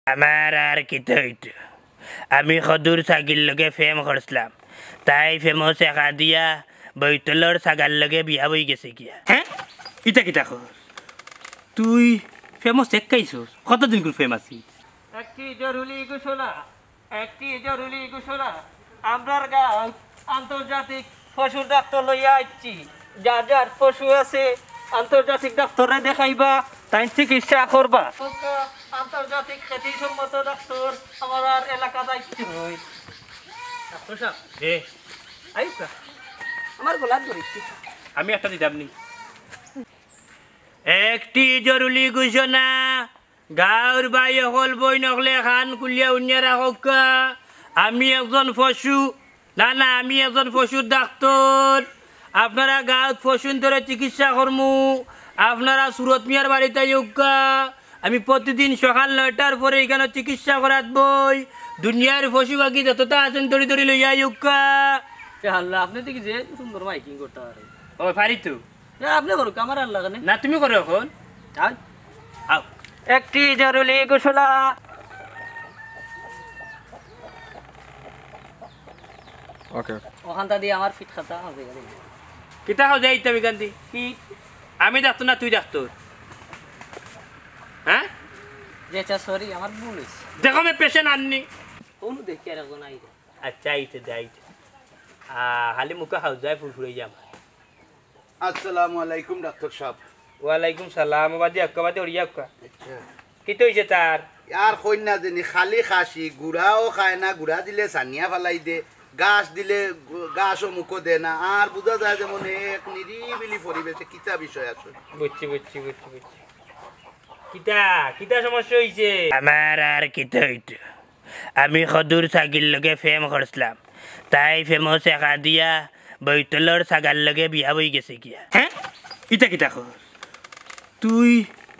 আমার আর কিতে হইতো আমি সদূর ছাগির লগে ফেম করছিলাম তাই ফেমস একা দিয়া বৈতলর ছাগার লগে বিয়া বই গেছে গিয়া। হ্যাঁ ইটা কিতা কর তুই ফেমস একাইছস কতদিন করে ফেম আছি? একটি জরুরি ঘোষণা আমরার গাঁও আন্তর্জাতিক পশুর ডাক্তার লইয়া আইছি। যার যার পশু আছে আন্তর্জাতিক ডাক্তারে দেখাইবা তাই চিকিৎসা করবা। আন্তর্জাতিক খ্যাতিসম্মত ডাক্তার আমার এলাকা দায়িত্ব হই। ডাক্তার সাহেব হে আইবা আমার গোলাপ ধরেছি আমি একটা দিতাম নি। একটি জরুরি ঘোষণা গাঁর বাই হল বই নকলে খান কুলিয়া উনিয়া রাখক। আমি একজন পশু না আমি একজন পশুর ডাক্তার। আপনারা গাঁত পশুর ধরে চিকিৎসা করমু। আপনারা সুরত মিয়ার বাড়িতে যোগা। আমি প্রতিদিন সকাল 9টার পরে এখানে চিকিৎসা করাত বই। দুনিয়ার পশু বাকি যতটা আছেন ধরি ধরি লইয়া যোগা। আল্লাহ আপনি দেখি যে সুন্দর মাইকিং করতে পারেন। ও পারি তো আপনি করুক আমার আল্লাহ না তুমি করো এখন। আও একটি জরুরি ঘোষণা ওকে ওখানটা দিয়ে আমার ফিট খাতা হবে। কিতা খাও যাই তুমি গান্ধী আমি ডাক্তার না তুই ডাক্তার? হ্যাঁ যেটা সরি আমার ভুল হয়েছে। দেখো আমি পেশেন্ট আননি কোন দেখি আর একজন আইছে। আচ্ছা আইতে যাইতে খালি মুখে খাও যায় ফুরফুরে যাম। আসসালামু আলাইকুম ডাক্তার সাহেব। ওয়ালাইকুম সালাম বাদি আক্কা বাদি ওরিয়া আক্কা কি তো হইছে তার? আর কইনা জানি খালি খাসি গুড়াও খায় না, গুড়া দিলে সানিয়া ফালাই দে, গাছ দিলে গাছও মুখো দে না। আর বুঝা যায় যেমন এক নিরিবিলি পরিবেশে কিতা বিষয় আছে। বুঝছি বুঝছি বুঝছি বুঝছি কিতা কিতা সমস্যা হইছে? আমার আর কিতা হইতো আমি সদূর ছাগির লগে ফেম করছিলাম তাই ফেমস একা দিয়া বৈতলর ছাগার লগে বিয়া বই গেছে গিয়া। হ্যাঁ ইটা কিতা কর তুই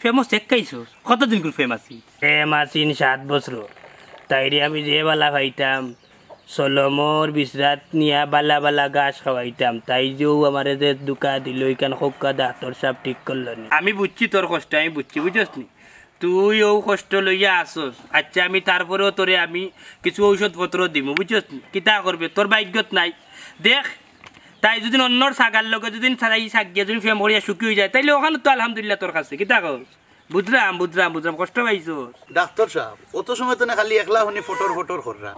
ফেমস একাইছস কতদিন করে ফেম আছি? ফেম আছিন 7 বছর। তাইরে আমি যে বালা খাইতাম সলমর বিসরাত নিয়া বালা বালা গাছ খাওয়াইতাম। তাই যেও আমার যে দুকা দিল এখান হোক্কা ডাক্তার সাহেব ঠিক করল নি। আমি বুঝছি তোর কষ্ট আমি বুঝছি বুঝছস নি তুই ও কষ্ট লইয়া আসস। আচ্ছা আমি তারপরেও তোরে আমি কিছু ঔষধপত্র দিমু বুঝছস নি। কিতা করবে তোর ভাগ্যত নাই। দেখ তাই যদি অন্যর ছাগার লগে যদি ছাড়াই ছাগিয়া যদি ফেম করিয়া সুখী হয়ে যায় তাইলে ওখানে তো আলহামদুলিল্লাহ তোর কাছে কিতা কর। বুঝলাম বুঝলাম বুঝলাম কষ্ট পাইছস। ডাক্তার সাহেব অত সময় তো না খালি একলা শুনি ফটোর ফটোর কররা।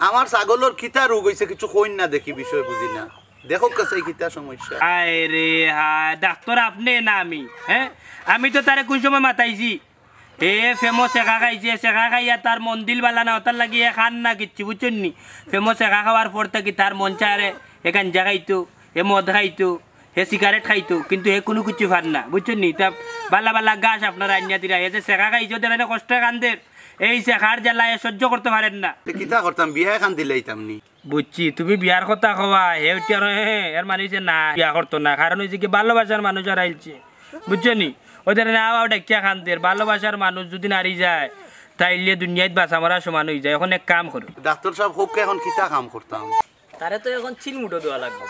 আমার ছাগলের কিতা রোগ হয়েছে কিছু কইন না দেখি বিষয় বুঝি না। দেখো কাছে কিতা সমস্যা। আয় রে হ্যাঁ ডাক্তার আপনি না আমি। হ্যাঁ আমি তো তারে কোন সময় মাতাইছি এ ফেমস একা খাইছে শেখা খাইয়া তার মন্দির বালা না ওটার লাগিয়ে খান না কিচ্ছু বুঝছেন নি। ফেমস একা খাওয়ার পর থেকে তার মন চারে এ গাঞ্জা খাইতো এ মদ খাইতো হে সিগারেট খাইতো কিন্তু হে কোনো কিছু ফান না বুঝছেন নি। তা বালা বালা গাছ আপনারা আইনিয়া দিরা এ যে শেখা খাইছো দেবেন কষ্ট কান্দের এই শেখার জ্বালায় সহ্য করতে পারেন না। কিতা করতাম বিয়া খান দিলাইতাম নি। বুঝছি তুমি বিয়ার কথা কবা হে এর মানুষে না বিয়া করতো না কারণ হয়েছে কি ভালোবাসার মানুষ আর আইলছে বুঝছো নি। ওদের না ডাকিয়া খানদের ভালোবাসার মানুষ যদি নারী যায় তাইলে দুনিয়ায় বাঁচা মারা সমান হয়ে যায়। এখন এক কাম করো ডাক্তার সাহেব হোককে এখন কিতা কাম করতাম? তারে তো এখন চিল মুঠো দেওয়া লাগবে।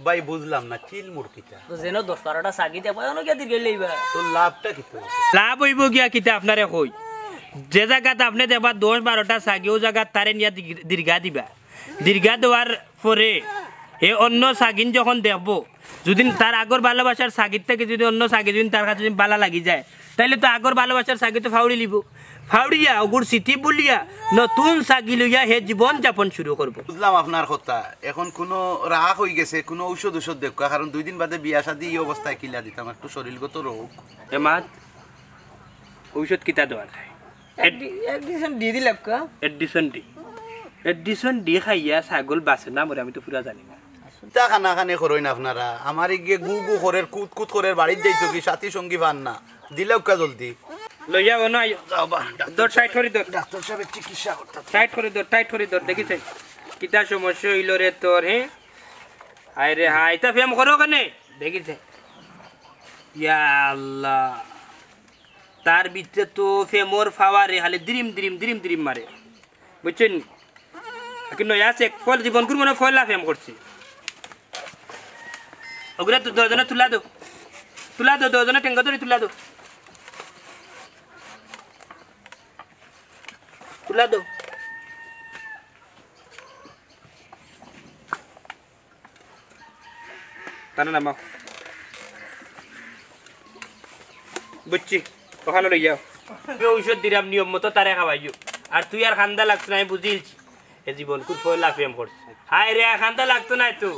ভাই বুঝলাম না চিল মুড় কিতা? তো যেন 10-12টা সাগি দেবো এখন কে দিকে লইবা। তোর লাভটা কিতা? লাভ হইব গিয়া কিতা আপনারে কই যে জায়গাতে আপনি দেবা 10-12টা সাগি ও জায়গা তারে নিয়ে দীর্ঘা দিবা। দীর্ঘা দেওয়ার পরে এ অন্য সাগিন যখন দেখবো যদি তার আগর ভালোবাসার সাগির থেকে যদি অন্য সাগি যদি তার কাছে যদি বালা লাগি যায় তাইলে তো আগর ভালোবাসার সাগি তো ফাউড়ি লিব। ফাউড়িয়া ওগুর স্মৃতি বলিয়া নতুন সাগি লইয়া হে জীবন যাপন শুরু করবো। বুঝলাম আপনার কথা। এখন কোনো রাগ হয়ে গেছে কোনো ঔষধ ঔষধ দেখো কারণ 2 দিন বাদে বিয়া শাদী এই অবস্থায় কিলা দিতাম একটু শরীরগত রোগ। এমাত ঔষধ কিতা দেওয়া যায়? এডিশন দিয়ে দিলাম কা এডিশন ডি খাইয়া ছাগল বাঁচে না মরে আমি তো পুরা জানি না। তা খানা খানে করই না আপনারা। আমার গিয়ে গু গু করের কুত কুত করের বাড়ির যাইতো কি সাথী সঙ্গী পান না দিলেও কা জলদি লইয়া বনো আইও দর সাইড করে দর ডাক্তার সাহেবের চিকিৎসা করতে টাইট করে দর দেখিছে কিতা সমস্যা হইল রে তোর। হ্যাঁ হায় রে হায় তা ফেম করো কেনে দেখিছে ইয়া আল্লাহ তার ভিতরে তো ফেমর ফাওয়ারে খালি দ্রিম দ্রিম দ্রিম দ্রিম মারে বুঝছেন। কিন্তু আছে ফল জীবন করবো না ফল ফেম করছি ওগুলা তো 10 জনে তুলা দো 10 জনে টেঙ্গা ধরে তুলা দো। তুলা দাও টানা নামাও বুঝছি ওখানে লই যাও আমি ঔষধ দিলাম নিয়ম মতো তারে খাওয়াইও আর তুই আর খান্দা লাগতো না আমি বুঝিলছি এ জীবন খুব ফেলা ফেম করছে হায় রে খান্দা লাগতো না তো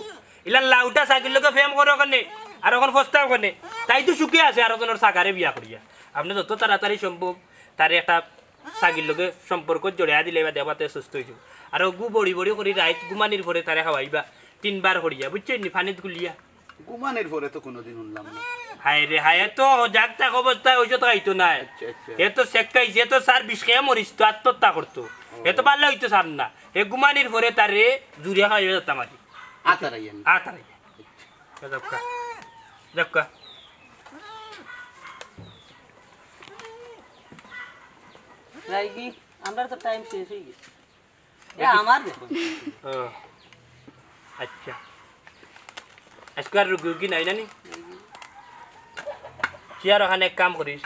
ইলান লাউটা সাইকেল লোকে ফেম করো ওখানে আর ওখানে ফস্তাও ওখানে তাই তো সুখে আছে আর ওখানে সাকারে বিয়া করিয়া আপনি যত তাড়াতাড়ি সম্ভব তার একটা সাকির লোকে সম্পর্ক জড়িয়া দিলে বা দেবাতে সুস্থ হয়েছে আর গু বড়ি বড়ি করে রাইত গুমানির পরে তারে খাওয়াইবা 3 বার করিয়া বুঝছেন নি পানিত গুলিয়া ঘুমানোর পরে তো কোনোদিন শুনলাম না হায় রে হায় তো যাক তাক অবস্থায় ওইসব খাইতো না এ তো শেখাইছে তো স্যার বিষ খেয়ে মরিস তো আত্মহত্যা করতো এ তো পারলে হইতো স্যার না এ গুমানির পরে তারে জুড়িয়া খাইবে যেতাম আর আতারাইয়া যাক্কা রাইগি আমরা তো টাইম শেষ হয়ে গেছে আমার আচ্ছা আজকাল রুগী নাই নানি চেয়ার ওখানে এক কাম করিস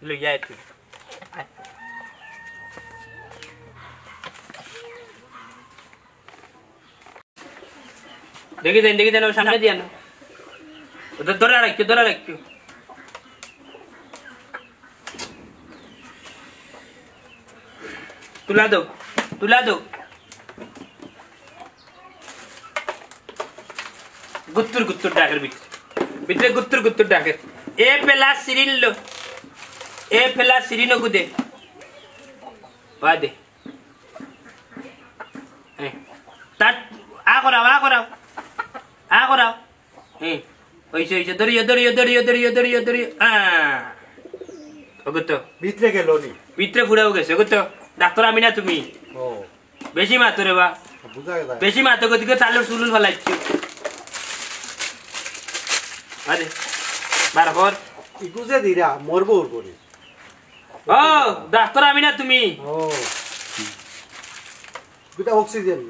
লই যায় তুই দেখি দেন সামনে দিয়া না ধরে রাখছো তুলা দো গুত্তুর ডাকের ভিতরে গুত্তুর ডাকের এ পেলা সিরিন গুদে দে তার আ করাও হইছে দড়িয়ে ওগুতো ভিতরে গেল নি ভিতরে ফুড়াও গেছে ওগুতো ডাক্তার আমি না তুমি বেশি মাতো রে বা বেশি মাতো গতিকে চালুর চুলুন ফেলাইছি আরে বারবার ইকুজে দিরা মরবো ওর করে ও ডাক্তার আমি না তুমি ও গুটা অক্সিজেন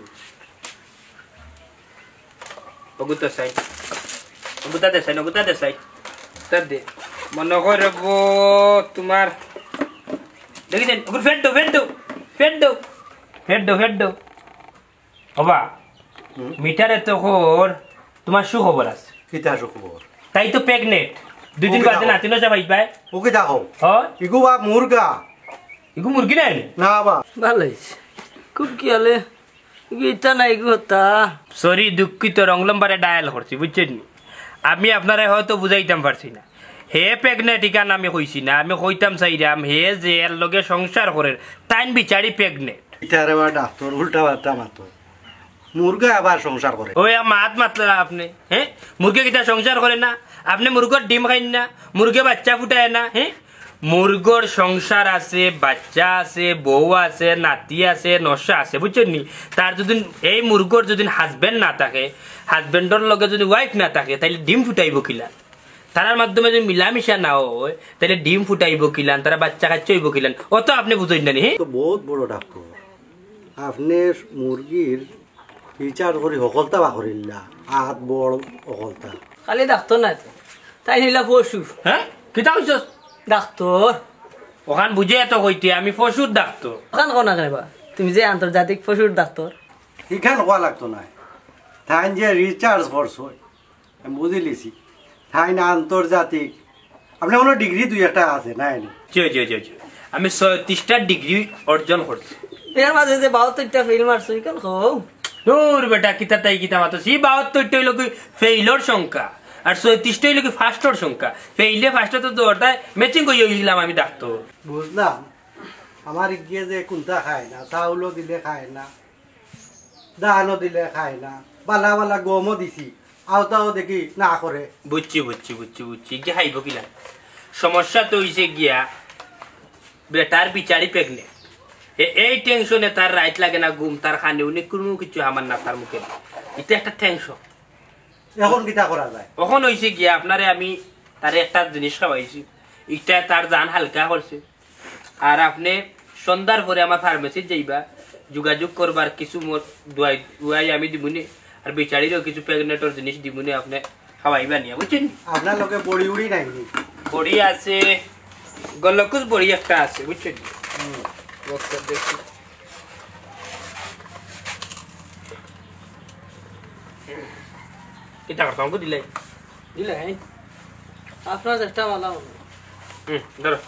ওগুতো সাই ওগুতা দে সাই তার দে মনে করব তোমার দেখি দেন ওগুলো ফেড দাও বাবা মিটারে তো খবর তোমার সুখবর আছে কিতা খবর তাই তো প্রেগনেন্ট 2 দিন বাদে নাতিনো যাবাই ভাই ওকে দেখো হয় ইগু বা মুরগা ইগু মুরগি নাই না বা ভালো হয়েছে খুব কি হলে ইটা নাই গোতা সরি দুঃখিত রং নম্বরে ডায়াল করছি বুঝছেন আমি আপনারা হয়তো বুঝাইতাম পারছি না হে প্রেগনেন্ট ইকান আমি কইছি না আমি কইতাম চাইরাম হে যে এর লগে সংসার করে টাইম বিচারি প্রেগনেন্ট ইটারে বা ডাক্তার উল্টা পাল্টা মাতো মুরগা আবার সংসার করে ওই মাত মাতলেন আপনি হ্যাঁ মুরগে কিটা সংসার করে না আপনি মুরগর ডিম খাইন না মুরগে বাচ্চা ফুটায় না হ্যাঁ মুরগর সংসার আছে বাচ্চা আছে বউ আছে নাতি আছে নশা আছে বুঝছেন নি তার যদি এই মুরগর যদি হাজবেন্ড না থাকে হাজবেন্ডর লগে যদি ওয়াইফ না থাকে তাহলে ডিম ফুটাইব কিলান তার মাধ্যমে যদি মিলামিশা না হয় তাহলে ডিম ফুটাইব কিলান তারা বাচ্চা কাচ্চা হইব কিলান অত আপনি বুঝেন না হ্যাঁ তো বহুত বড় ডাক্তার আপনি মুরগির বিচার করে সকলতা বা করিলা আহাত বড় সকলতা খালি ডাক্তার নাই তো তাই নিলা পশু হ্যাঁ কিতা হইছ ডাক্তার ওখান বুঝে এত কইতে আমি পশুর ডাক্তার ওখান কোনা খাইবা তুমি যে আন্তর্জাতিক পশুর ডাক্তার এখান হওয়া লাগতো না তাই যে রিচার্জ খরচ হয় আমি বুঝে লিছি তাই না আন্তর্জাতিক আপনার কোনো ডিগ্রি 2-1টা আছে না আমি 36টা ডিগ্রি অর্জন করছি এর মাঝে যে 72টা ফেল মারছো ইকান খাও দূর বেটা কিতা তাই কিতা মাতো সি 72টা হইল কি ফেইলর সংখ্যা আর 36টা হইল কি ফার্স্টর সংখ্যা ফেইলে ফার্স্টে তো দৌড়টা ম্যাচিং কই হইলাম আমি ডাক্তার বুঝলাম আমার গিয়ে যে কোনটা খায় না চাউলও দিলে খায় না ধানও দিলে খায় না বালা বালা গমও দিছি আওতাও দেখি না করে বুঝছি কি হাইব কিলা সমস্যা তো হইছে গিয়া বেটার বিচারি প্রেগনেন্ট এই টেনশনে তার রাইট লাগে না ঘুম তার খানে উনি কোনো কিছু আমার না তার মুখে এটা একটা টেনশন এখন কিটা করা যায় কখন হইছে গিয়া আপনারে আমি তারে একটা জিনিস খাওয়াইছি এটা তার জান হালকা করছে আর আপনি সন্ধ্যার পরে আমার ফার্মেসি যাইবা যোগাযোগ করবার কিছু মোর দুয়াই আমি দিবনি আর বিচারিরও কিছু প্রেগনেন্টর জিনিস দিবনি আপনি খাওয়াইবা নিয়া বুঝছেন আপনার লোকে বড়ি উড়ি নাই বড়ি আছে গলকুস বড়ি একটা আছে বুঝছেন বক্সটা দেখি কিতা করতাম আমাকে দিলাই দিলে আপনার চেষ্টা ভালো ধরো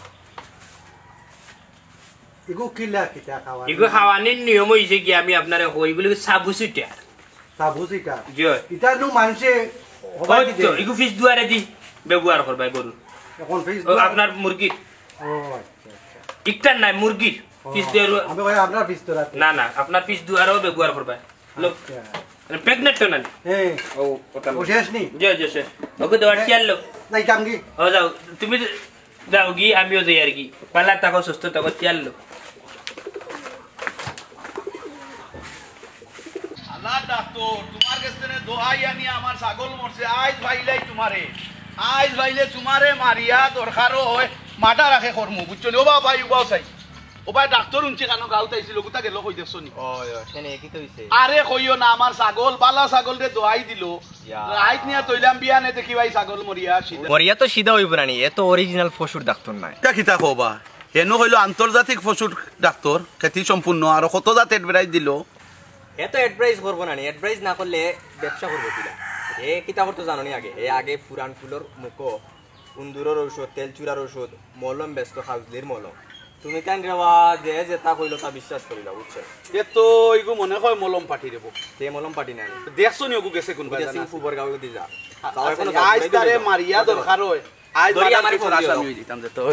এগু কিলা কিতা খাওয়া এগুলো খাওয়ানোর নিয়ম হয়েছে কি আমি আপনার এগুলো সাবু সুইটার সাবুসিটা জয় এটা নু মানুষে হবাই দিতে এগুলো ফিস দুয়ারে দি ব্যবহার করবাই গরু এখন ফিস আপনার মুরগির ও আচ্ছা আচ্ছা ইকটার নাই মুরগির ফিস দেওয়ার আমি কই আপনার ফিস তো রাতে না না আপনার ফিস দুয়ারেও ব্যবহার করবাই লোক প্রেগনেন্ট তো না এই ও ওটা ও শেষ নি জয় জয় স্যার ওকে দেওয়ার খেয়াল লোক নাই কাম কি ও যাও তুমি যাও গি আমিও যাই আর কি পালা থাকো সুস্থ থাকো খেয়াল লোক আল্লাহ ডাক্তার তোমার কাছে দোহাই আনি আমার ছাগল মরছে আজ ভাইলাই তোমারে আজ ভাইলে তোমারে মারিয়া দরকারও হয় মাটা রাখে কর্ম বুঝছো নি ও বাবা ভাই উবাও চাই ও ভাই ডাক্তার উনছে কেন গাঁত আইছিল গোটা গেল কই দেখছো নি আরে কইও না আমার ছাগল বালা ছাগল রে দোহাই দিল রাইত নিয়া তৈলাম বিয়া নে দেখি ভাই ছাগল মরিয়া সিধা মরিয়া তো সিধা হইব না নি এ তো অরিজিনাল পশুর ডাক্তার নাই তা কিতা কবা হেন হইল আন্তর্জাতিক পশুর ডাক্তার খ্যাতি সম্পূর্ণ আর কত জাত এডভাইস দিল এত অ্যাডভাইস করবো না নি অ্যাডভাইস না করলে ব্যবসা করবো কিনা এ কিতা করতে জানো নি আগে আগে পুরান ফুলের মুখো কুন্দুরের ঔষধ তেল চূড়ার ঔষধ মলম ব্যস্ত খাউজলির মলম তুমি কেন রেওয়া যে যেটা কইলো তা বিশ্বাস করিলা বুঝছো এ তো ইগু মনে হয় মলম পাঠি দেব তে মলম পাটি না দেখছো নি ওগু গেছে কোনবা সিং ফুবর গাঁও দি যা আজ তারে মারিয়া দরকার হয় আজ ধরি আমার আমারে ফোন ফোন দিও। আসামি হইতাম যে তো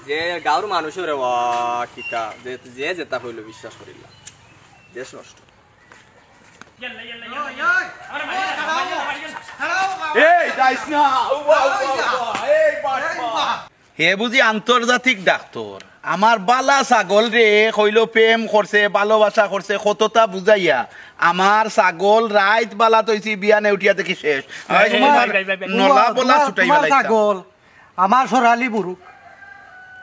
যে গাঁওর মানুষের রেওয়া কিতা যে যেটা কইলো বিশ্বাস করিলা দেশ নষ্ট এই যাইস না এই বাটপা হে বুঝি আন্তর্জাতিক ডাক্তার আমার বালা ছাগল রে কইলো প্রেম করছে ভালোবাসা করছে কতটা বুঝাইয়া আমার ছাগল রাইত বালা তৈছি বিয়া নে উঠিয়া দেখি শেষ আজ তোমার নলা বলা ছুটাই তোমার বেলাইতা ছাগল আমার সরালি বুরুক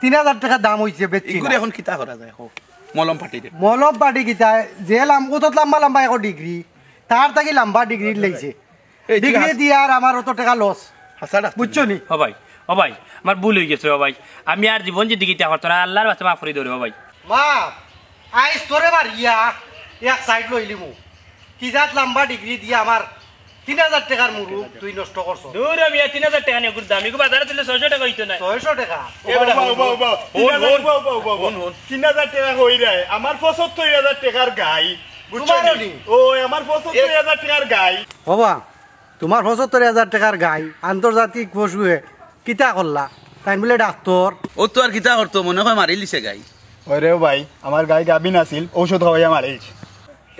3000 টাকা দাম হইছে বেচছি ইগুরে এখন কিতা করা যায় হোক মলম পাটি দে মলব বাটি কিতা যে কত লম্বা লম্বা এক ডিগ্রি তার থাকি লম্বা ডিগ্রি লাইছে এই ঠিক ডিগ্রি আছে। দিয়ে আর আমার অত টাকা লস হাসা ডাক্তার বুঝছো নি ও ভাই আমার ভুল হয়ে গেছে ও ভাই আমি আর জীবন যদি গীতা করতো না আল্লাহর বাচ্চা মাফ করে দেবো ও ভাই মা আইস তোরে মারিয়া এক সাইড লইলি মু কি জাত লম্বা ডিগ্রি দিয়ে আমার 3000 টাকার মুরু তুই নষ্ট করছ দূর আমি 3000 টাকা নিয়ে ঘুরতাম আমি বাজারে তুলে 600 টাকা হইতো না 600 টাকা আমার ৭৫,০০০ টাকার গাই তোমারও নি? ও আমার ৭৫,০০০ টাকার গাই বাবা তোমার 75000 টাকার গাই আন্তর্জাতিক পশুয়ে কিতা করলা তাই বলে ডাক্তার ও তো আর কিতা করতো মনে হয় মারি লিছে গাই ওরে ভাই আমার গাই গাবিন আছিল ঔষধ খাওয়াইয়া মারিস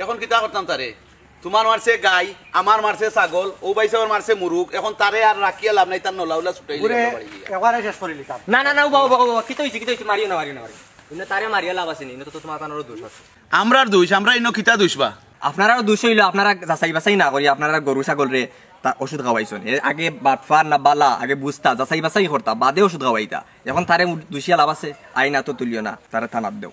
এখন কিতা করতাম তারে তোমার মারছে গাই আমার মারছে ছাগল ও বাইসার মারছে মুরুগ এখন তারে আর রাখিয়া লাভ নাই তার নলাউলা ছুটাই পুরে একবারে শেষ করে লিতাম না না না বাবা বাবা কি তো হইছে মারিও না ইনো তারে মারিয়া লাভ আছে নি ইনো তো তোমার কানোর দোষ আছে আমরার দুইশ আমরা ইনো কিতা দুইশবা আপনারা দোষ হইলো আপনারা যাচাই বাছাই না করি আপনারা গরু ছাগল রে তা ওষুধ খাওয়াইছেন এর আগে বাটফার না বালা আগে বুঝতা যাচাই বাছাই করতা বাদে ওষুধ খাওয়াইতা এখন তারে দুষিয়া লাভ আছে আইনা তো তুলিও না তারে থানাত দেও